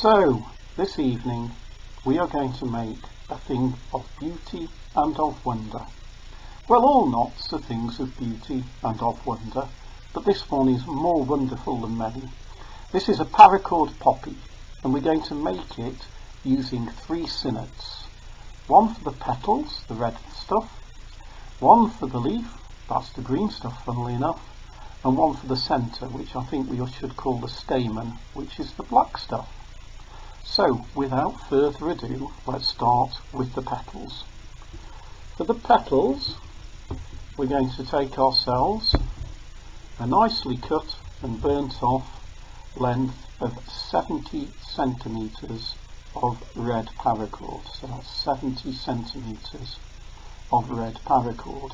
So, this evening we are going to make a thing of beauty and of wonder. Well, all knots are things of beauty and of wonder, but this one is more wonderful than many. This is a Paracord Poppy, and we're going to make it using 3 cinnets. One for the petals, the red stuff, one for the leaf, that's the green stuff funnily enough, and one for the centre, which I think we should call the stamen, which is the black stuff. So, without further ado, let's start with the petals. For the petals, we're going to take ourselves a nicely cut and burnt off length of 70 centimetres of red paracord. So that's 70 centimetres of red paracord.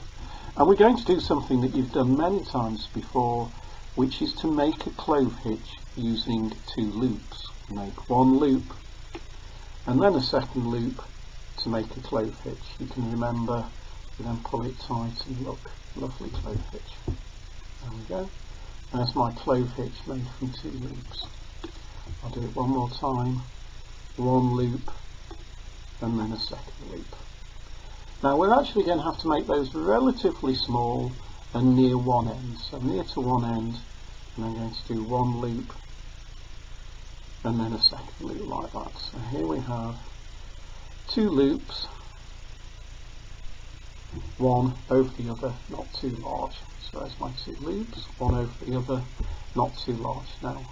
And we're going to do something that you've done many times before, which is to make a clove hitch using 2 loops. Make 1 loop and then a 2nd loop to make a clove hitch. You can remember, you then pull it tight and look, lovely clove hitch. There we go. There's my clove hitch made from 2 loops. I'll do it one more time. 1 loop and then a 2nd loop. Now we're actually going to have to make those relatively small and near one end. So near to one end, and I'm going to do 1 loop and then a 2nd loop like that. So here we have 2 loops, one over the other, not too large. So there's my 2 loops, one over the other, not too large. Now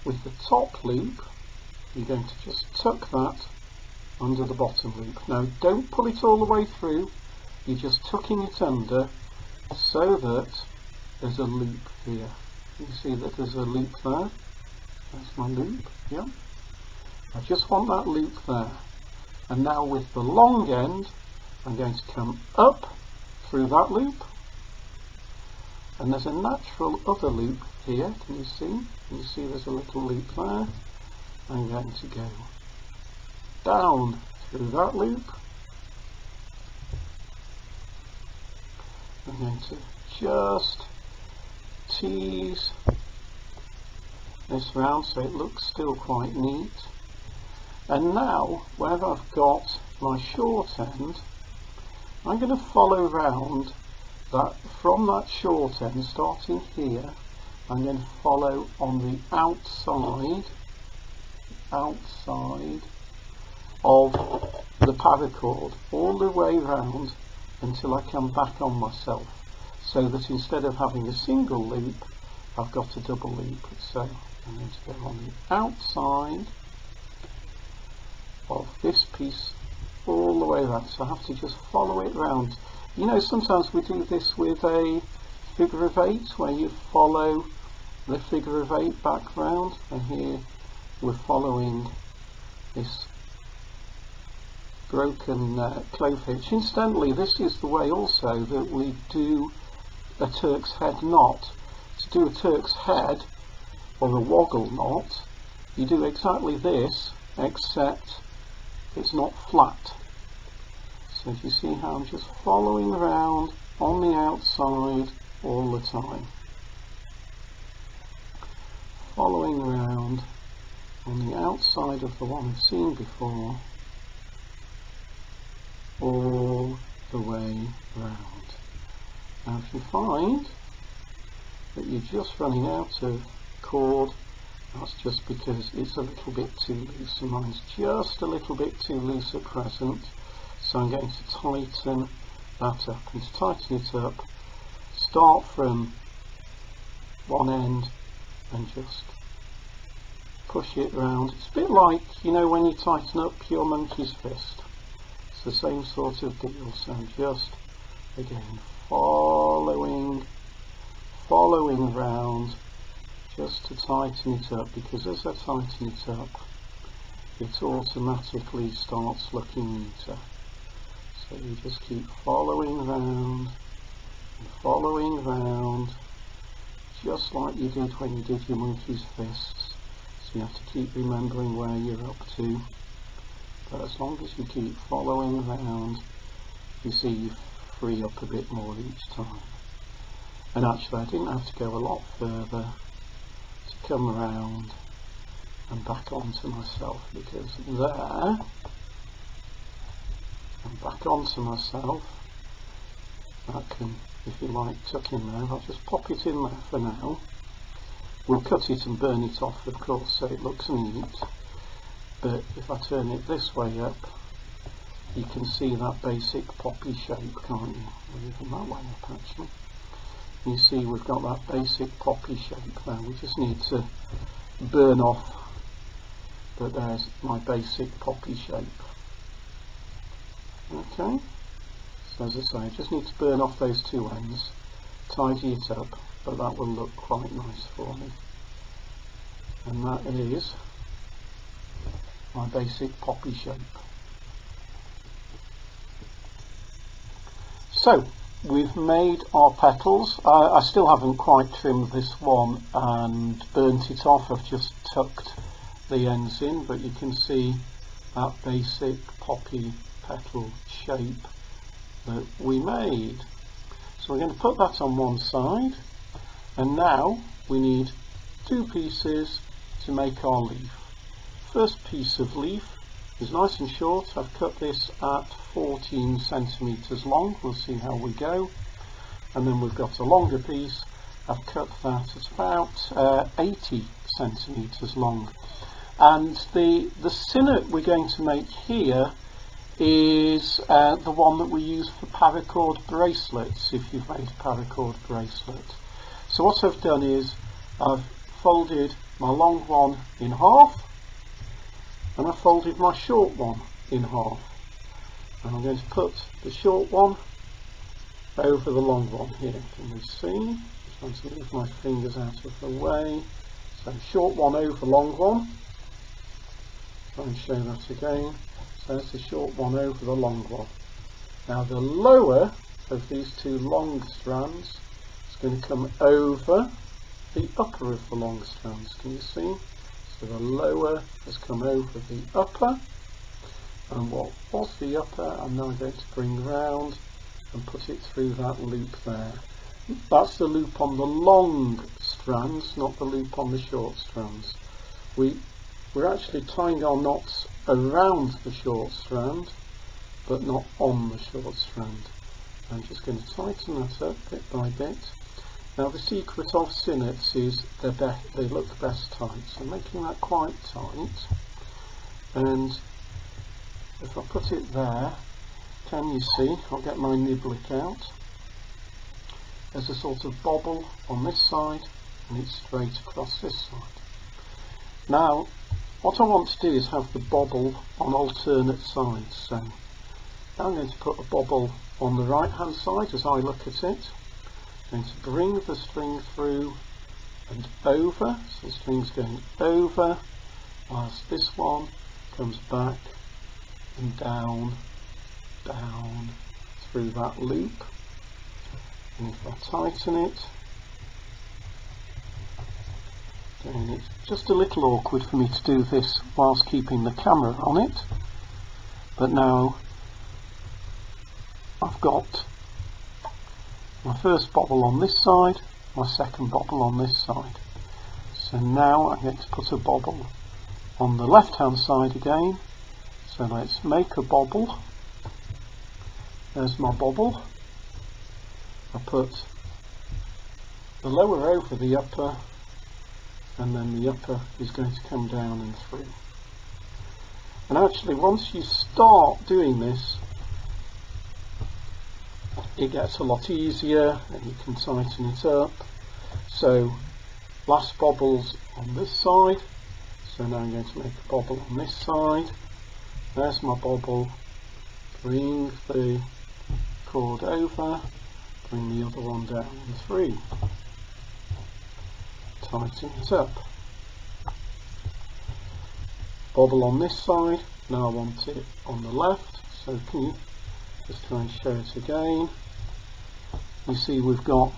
with the top loop, you're going to just tuck that under the bottom loop. Now don't pull it all the way through, you're just tucking it under so that there's a loop here. You see that there's a loop there. That's my loop, yeah. I just want that loop there. And now with the long end, I'm going to come up through that loop. And there's a natural other loop here, can you see? Can you see there's a little loop there? I'm going to go down through that loop. I'm going to just tease this round so it looks still quite neat. And now, where I've got my short end, I'm going to follow round that from that short end, starting here. I'm going to follow on the outside of the paracord all the way round until I come back on myself, so that instead of having a single loop, I've got a double loop. So I'm going to go on the outside of this piece all the way around. So I have to just follow it round. You know, sometimes we do this with a figure of 8, where you follow the figure of 8 back round, and here we're following this broken clove hitch. Incidentally, this is the way also that we do a Turk's head knot. To do a Turk's head or a woggle knot, you do exactly this, except it's not flat. So if you see how I'm just following around on the outside all the time. Following around on the outside of the one I've seen before, all the way round. Now if you find that you're just running out of cord, that's just because it's a little bit too loose, and mine's just a little bit too loose at present. So I'm going to tighten that up, and to tighten it up, start from one end and just push it round. It's a bit like, you know, when you tighten up your monkey's fist. It's the same sort of deal. So I'm just, again, following round just to tighten it up, because as I tighten it up, it automatically starts looking neater. So you just keep following round and following round, just like you did when you did your monkey's fists. So you have to keep remembering where you're up to, but as long as you keep following round, you see you free up a bit more each time. And actually I didn't have to go a lot further to come around and back onto myself, because there, and back onto myself. That can, if you like, tuck in there. I'll just pop it in there for now. We'll cut it and burn it off, of course, so it looks neat. But if I turn it this way up, you can see that basic poppy shape, can't you? Or even that way up, actually. You see we've got that basic poppy shape there. We just need to burn off, but there's my basic poppy shape. Okay, so as I say, I just need to burn off those two ends, tidy it up, but that will look quite nice for me. And that is my basic poppy shape. So we've made our petals. I still haven't quite trimmed this one and burnt it off. I've just tucked the ends in, but you can see that basic poppy petal shape that we made. So we're going to put that on one side, and now we need two pieces to make our leaf. First piece of leaf is nice and short. I've cut this at 14 centimetres long. We'll see how we go. And then we've got a longer piece. I've cut that at about 80 centimetres long. And the sinnet we're going to make here is the one that we use for paracord bracelets, if you've made a paracord bracelet. So what I've done is I've folded my long one in half, and I folded my short one in half, and I'm going to put the short one over the long one here. Can we see? Just want to move my fingers out of the way. So short one over long one. Try and show that again. So that's the short one over the long one. Now the lower of these two long strands is going to come over the upper of the long strands. Can you see? So the lower has come over the upper, and what was the upper I'm now going to bring round and put it through that loop there. That's the loop on the long strands, not the loop on the short strands. We're actually tying our knots around the short strand, but not on the short strand. I'm just going to tighten that up bit by bit. Now the secret of sinnets is they look best tight, so making that quite tight. And if I put it there, can you see, I'll get my niblick out, there's a sort of bobble on this side and it's straight across this side. Now what I want to do is have the bobble on alternate sides, so now I'm going to put a bobble on the right hand side as I look at it. I'm going to bring the string through and over, so the string's going over, whilst this one comes back and down, down through that loop. And if I tighten it, again, it's just a little awkward for me to do this whilst keeping the camera on it, but now I've got my first bobble on this side, my second bobble on this side. So now I'm going to put a bobble on the left hand side again. So let's make a bobble. There's my bobble. I put the lower over the upper, and then the upper is going to come down and through. And actually once you start doing this, it gets a lot easier and you can tighten it up. So last bobble's on this side, so now I'm going to make a bobble on this side. There's my bobble, bring the cord over, bring the other one down and through, tighten it up. Bobble on this side, now I want it on the left, so can you just try and show it again. You see we've got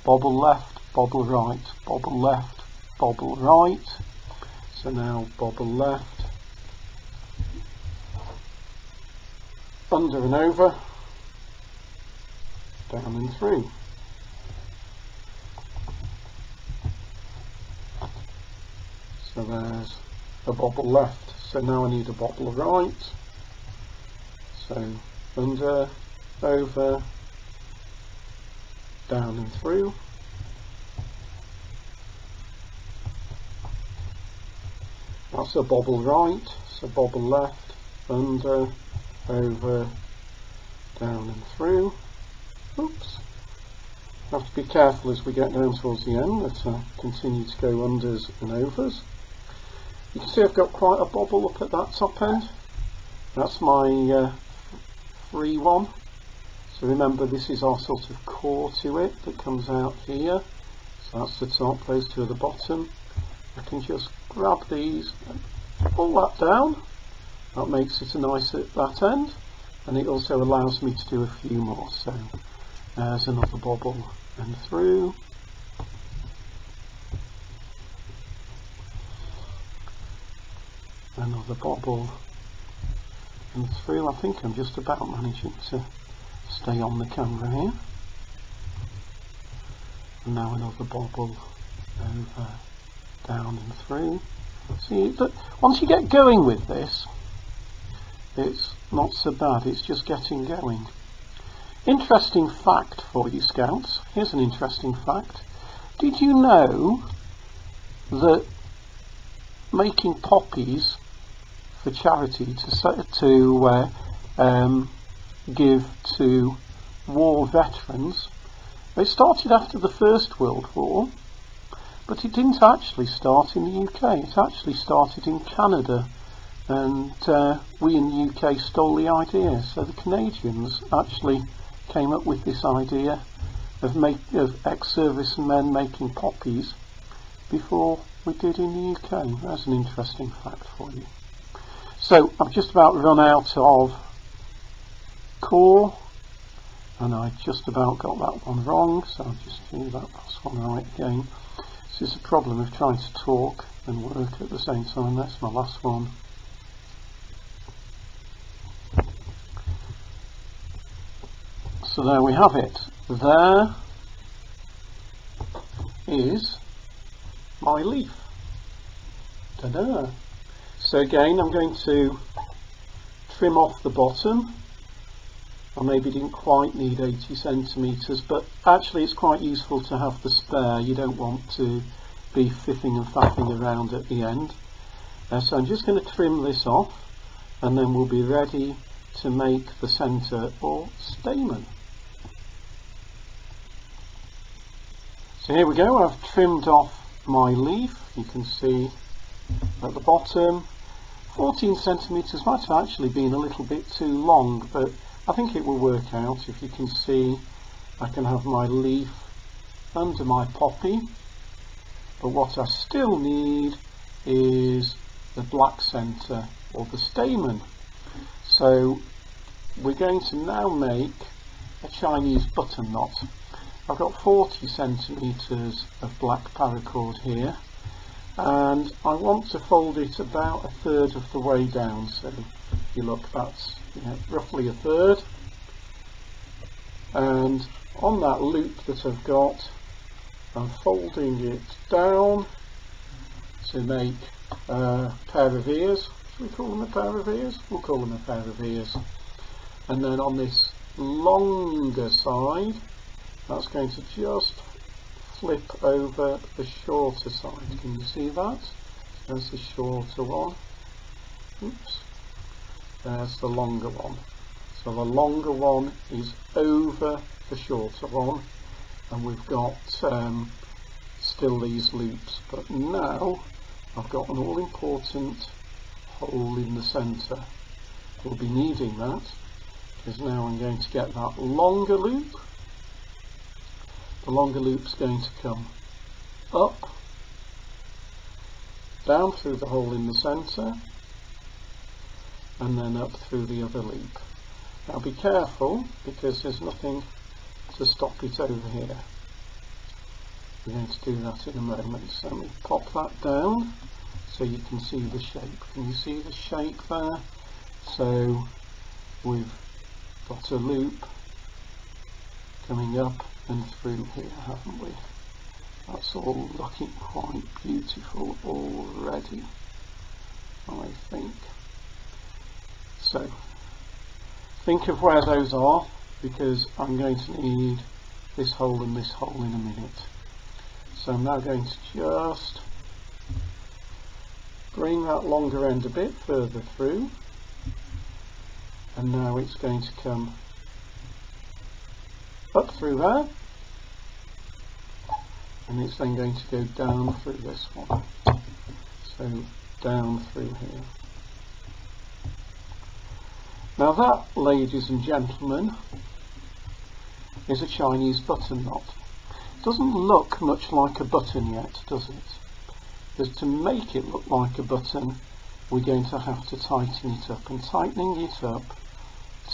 bobble left, bobble right, bobble left, bobble right. So now bobble left, under and over, down and through. So there's a bobble left. So now I need a bobble right. So under, over, down and through. That's a bobble right, so bobble left, under, over, down and through. Oops. Have to be careful as we get down towards the end that I continue to go unders and overs. You can see I've got quite a bobble up at that top end. That's my free one. So remember, this is our sort of core to it that comes out here. So that's the top, those two are the bottom. I can just grab these and pull that down. That makes it a nice at that end, and it also allows me to do a few more. So there's another bobble and through. Another bobble and through. I think I'm just about managing to stay on the camera here. And now another bobble over, down and through. See, that once you get going with this, it's not so bad, it's just getting going. Interesting fact for you scouts, here's an interesting fact. Did you know that making poppies for charity to give to war veterans, it started after the First World War, but it didn't actually start in the UK, it actually started in Canada, and we in the UK stole the idea. So the Canadians actually came up with this idea of ex-servicemen making poppies before we did in the UK. That's an interesting fact for you. So I've just about run out of core, and I just about got that one wrong, so I'll just do that last one right again. This is the problem of trying to talk and work at the same time. That's my last one. So there we have it. There is my leaf. Ta-da! So again, I'm going to trim off the bottom. I maybe didn't quite need 80 centimetres, but actually it's quite useful to have the spare. You don't want to be fiffing and faffing around at the end. So I'm just going to trim this off, and then we'll be ready to make the centre or stamen. So here we go, I've trimmed off my leaf. You can see at the bottom, 14 centimetres might have actually been a little bit too long, but I think it will work out. If you can see, I can have my leaf under my poppy, but what I still need is the black centre or the stamen. So we're going to now make a Chinese button knot. I've got 40 centimetres of black paracord here, and I want to fold it about a third of the way down. So if you look, that's roughly a third, and on that loop that I've got, I'm folding it down to make a pair of ears. Should we call them a pair of ears? We'll call them a pair of ears. And then on this longer side, that's going to just flip over the shorter side. Can you see that? There's the shorter one. Oops. There's the longer one. So the longer one is over the shorter one, and we've got still these loops, but now I've got an all-important hole in the centre. We'll be needing that, because now I'm going to get that longer loop. The longer loop's going to come up, down through the hole in the centre, and then up through the other loop. Now be careful, because there's nothing to stop it over here. We're going to do that in a moment. So let me pop that down so you can see the shape. Can you see the shape there? So we've got a loop coming up and through here, haven't we? That's all looking quite beautiful already. 20, I think. So think of where those are, because I'm going to need this hole and this hole in a minute. So I'm now going to just bring that longer end a bit further through, and now it's going to come up through there, and it's then going to go down through this one. So down through here. Now that, ladies and gentlemen, is a Chinese button knot. It doesn't look much like a button yet, does it? Because to make it look like a button, we're going to have to tighten it up, and tightening it up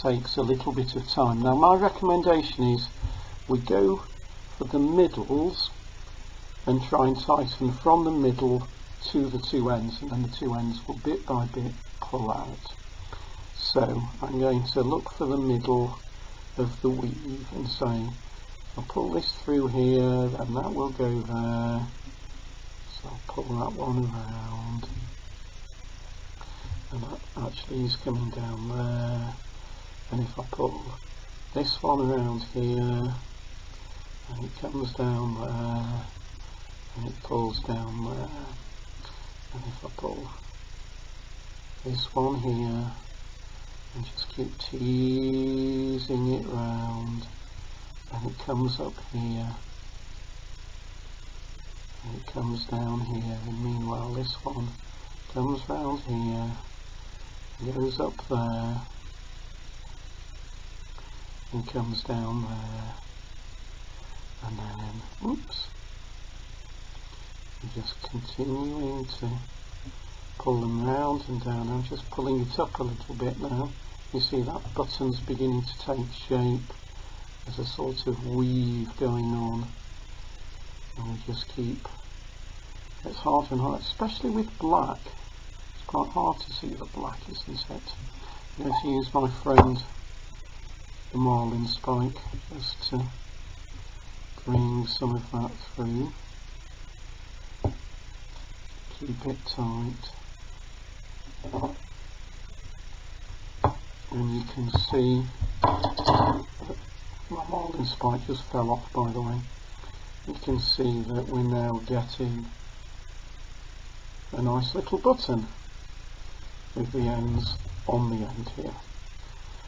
takes a little bit of time. Now my recommendation is we go for the middles and try and tighten from the middle to the two ends, and then the two ends will bit by bit pull out. So I'm going to look for the middle of the weave and say, I'll pull this through here, and that will go there. So I'll pull that one around, and that actually is coming down there. And if I pull this one around here, and it comes down there, and it pulls down there, and if I pull this one here, and just keep teasing it round, and it comes up here, and it comes down here, and meanwhile this one comes round here, goes up there, and comes down there, and then, oops, I'm just continuing to pull them round and down. I'm just pulling it up a little bit now. You see that button's beginning to take shape. There's a sort of weave going on, and we just keep, it's harder and harder, especially with black. It's quite hard to see the black, isn't it? I'm going to use my friend the marlin spike just to bring some of that through. Keep it tight, and you can see my marlin spike just fell off, by the way. You can see that we're now getting a nice little button with the ends on the end here.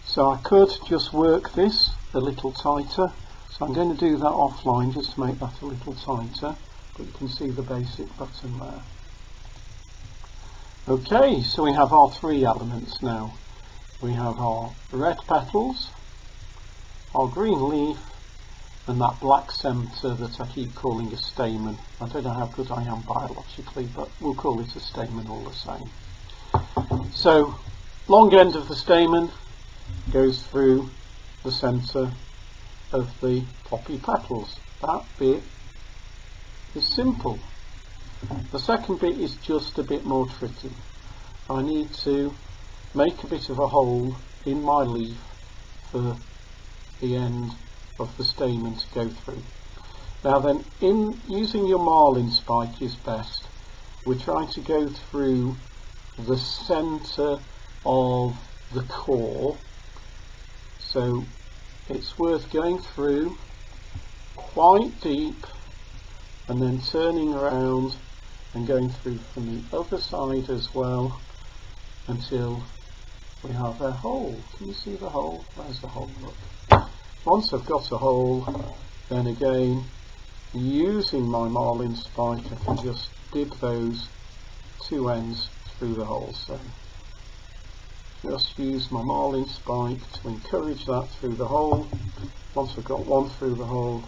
So I could just work this a little tighter, so I'm going to do that offline just to make that a little tighter, but you can see the basic button there. Okay, so we have our three elements now. We have our red petals, our green leaf, and that black centre that I keep calling a stamen. I don't know how good I am biologically, but we'll call it a stamen all the same. So, long end of the stamen goes through the centre of the poppy petals. That bit is simple. The second bit is just a bit more tricky. I need to make a bit of a hole in my leaf for the end of the stamen to go through. Now then, in using your marlin spike is best. We're trying to go through the centre of the core, so it's worth going through quite deep and then turning around and going through from the other side as well until we have a hole. Can you see the hole? There's the hole, look. Once I've got a hole, then again, using my marlin spike, I can just dip those two ends through the hole. So just use my marlin spike to encourage that through the hole. Once I've got one through the hole,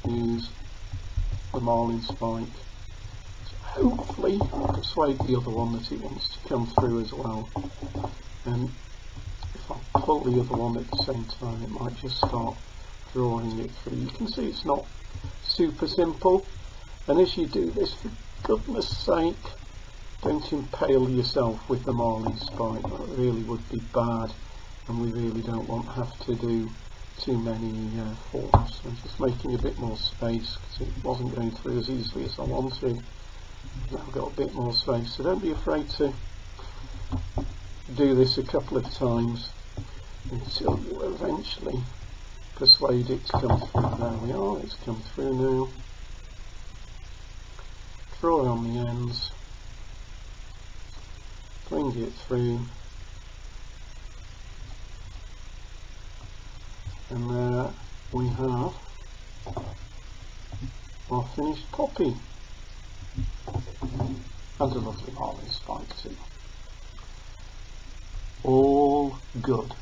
use the marlin spike to hopefully persuade the other one that it wants to come through as well. And if I pull the other one at the same time, it might just start drawing it through. You can see it's not super simple, and as you do this, for goodness sake, don't impale yourself with the marlin spike. That really would be bad, and we really don't want to have to do too many forms. I'm just making a bit more space because it wasn't going through as easily as I wanted. Now I've got a bit more space, so don't be afraid to do this a couple of times until you eventually persuade it to come through. There we are, it's come through now. Draw on the ends, bring it through, and there we have our finished poppy, and a lovely marlin spike too. All good.